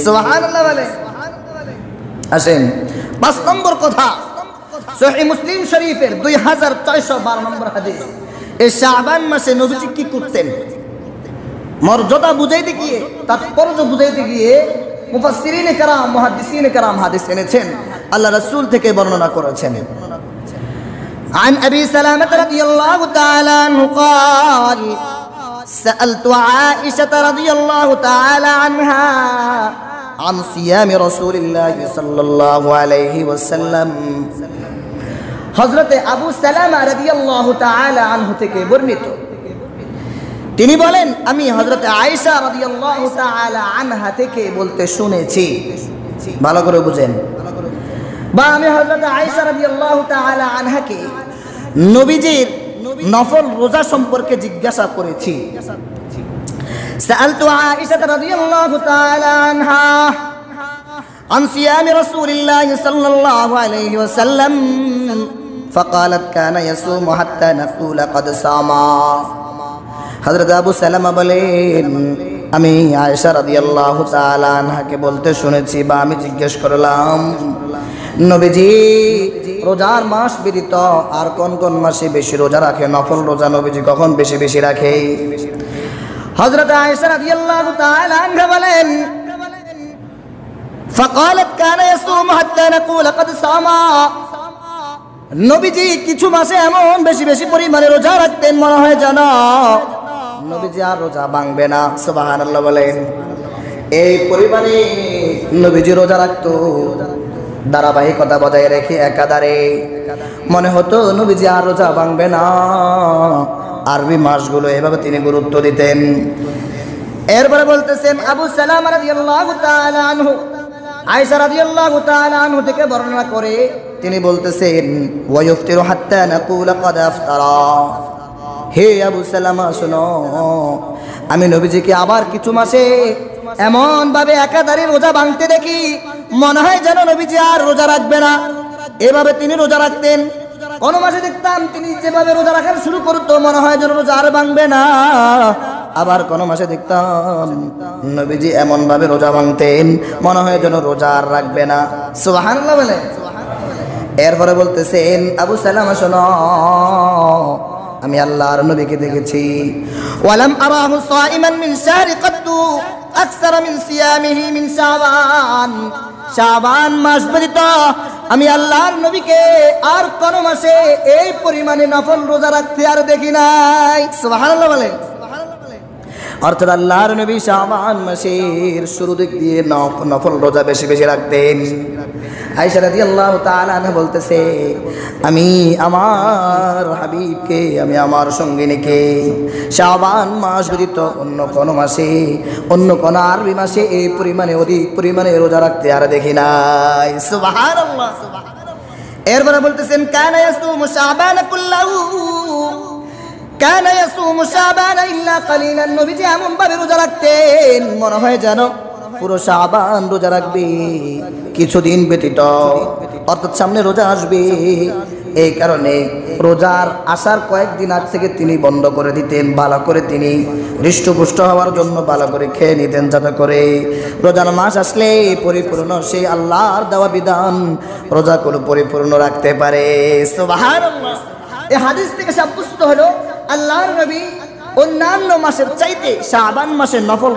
সুবহানাল্লাহ বলে। আসেন 5 নম্বর কথা, সহিহ মুসলিম শরীফের 2612 নম্বর হাদিস। এই শাবান মাসে নবীজি কি করতেন? মর্যাদা বুঝাইতে গিয়ে, তাৎপর্য বুঝাইতে গিয়ে মুফাসসিরিনে কেরাম, মুহাদ্দিসিনে কেরাম হাদিস এনেছেন, আল্লাহ রাসূল থেকে বর্ণনা করেছেন। عن أبي سلامة رضي الله تعالى عنه قال سألت عائشة رضي الله تعالى عنها عن صيام رسول الله صلى الله عليه وسلم। হযরতে আবু সালামা রাদিয়াল্লাহু তাআলা আনহু থেকে বর্ণিত, তিনি বলেন আমি হযরতে আয়েশা রাদিয়াল্লাহু তাআলা আনহা থেকে বলতে শুনেছি। ভালো করে বুঝেন, বা আমি হযরতে আয়েশা রাদিয়াল্লাহু তাআলা আনহাকে নবীজির নফল রোজা সম্পর্কে জিজ্ঞাসা করেছি। সাআলতু আয়েশা রাদিয়াল্লাহু তাআলা আনহা عن صيام رسول الله صلى الله عليه وسلم فقالت كان يصوم حتى نقول قد صام। হযরত আবু সালামা বলেন আমি আয়েশা রাদিয়াল্লাহু তাআলা আনহাকে বলতে শুনেছি, বা আমি জিজ্ঞেস করলাম নবীজি রোজার মাস ব্যতীত আর কোন কোন মাসে বেশি রোজা রাখে, নফল রোজা নবীজি কখন বেশি বেশি রাখে? হযরত আয়েশা রাদিয়াল্লাহু তাআলা আনহা বলেন فقالت كان يصوم حتى نقول قد صام। নবীজি কিছু মাসে এমন বেশি বেশি পরিমাণে রোজা রাখতেন মনে হয় যেন নবীজি আর রোজা ভাঙবে না। সুবহানাল্লাহ বলেন। এই পরিমাণে নবীজি রোজা রাখতো, ধারাবাহিকতা বজায় রেখে একাধারে মনে হতো নবীজি আর রোজা ভাঙবে না। আরবি মাসগুলো এভাবে তিনি গুরুত্ব দিতেন। এরপরে বলতেছেন আবু সালামা রাদিয়াল্লাহু তাআলা আনহু আয়েশা রাদিয়াল্লাহু তাআলা আনহু থেকে বর্ণনা করে তিনি বলতেছেন ওয়ায়ুফতিরু হাত্তা নাকুল ক্বাদ আফতারা। হে আবু সালামা শোনো, আমি নবীজিকে আবার কিছু মাসে এমন ভাবে একাধারে রোজা ভাঙতে দেখি মনে হয় যেন নবীজি আর রোজা রাখবে না। এভাবে তিনি রোজা রাখতেন। কোন মাসে দেখতাম তিনি যেভাবে রোজা রাখা শুরু করতো মনে হয় যেন রোজা আর ভাঙবে না। আবার কোন মাসে দেখতাম নবীজি এমন ভাবে রোজা ভাঙতেন মনে হয় যেন রোজা আর রাখবে না। সুবহানাল্লাহ বলে। এরপরে বলতেছেন আবু সালামা শোনো, আমি আল্লাহর নবীকে দেখেছি ওয়ালাম আরাহু সাইমান মিন শাহরি কদ্দু আকসার মিন সিয়ামিহি মিন শাবান। শাবান মাস ব্যতীত আমি আল্লাহর নবীকে আর কোন মাসে এই পরিমাণে নফল রোজা রাখতে আর দেখি নাই। সুবহানাল্লাহ বলে। অর্থাৎ আল্লাহর নবী শাবান মাসের শুরু দিক দিয়ে নফল রোজা বেশি বেশি রাখতেন। আয়েশা রাদিয়াল্লাহু তাআলা আনহা বলতেছে আমি আমার হাবিবকে, আমি আমার সঙ্গিনীকে শাবান মাস ব্যতীত অন্য কোন মাসে, অন্য কোন আরবি মাসে এই পরিমাণে অধিক পরিমাণে রোজা রাখতে আর দেখি নাই। সুবহানাল্লাহ। এরপরে বলতেছেন কানা ইয়াসুমু শাবান কুল্লাহু কানা ইয়াসুমু শাবান ইল্লা কালিলান। নবীজি এমন ভাবে রোজা রাখতেন মনে হয় যেন পুরো শাবান রোজা রাখবে, কিছুদিন ব্যতীত। অর্থাৎ সামনে রোজা আসবে, এই কারণে রোজার আসার কয়েকদিন আগ থেকে তিনি বন্ধ করে দিতেন। ভালো করে তিনি হৃষ্টপুষ্ট হওয়ার জন্য ভালো করে খেয়ে নিতেন, যাতে করে রোজার মাস আসলে পরিপূর্ণ সেই আল্লাহর দেওয়া বিধান রোজাগুলো পরিপূর্ণ রাখতে পারে। সুবহানাল্লাহ। এই হাদিস থেকে সাব্যস্ত হলো আল্লাহর নবী অন্যান্য মাসের চাইতে শাবান মাসে নফল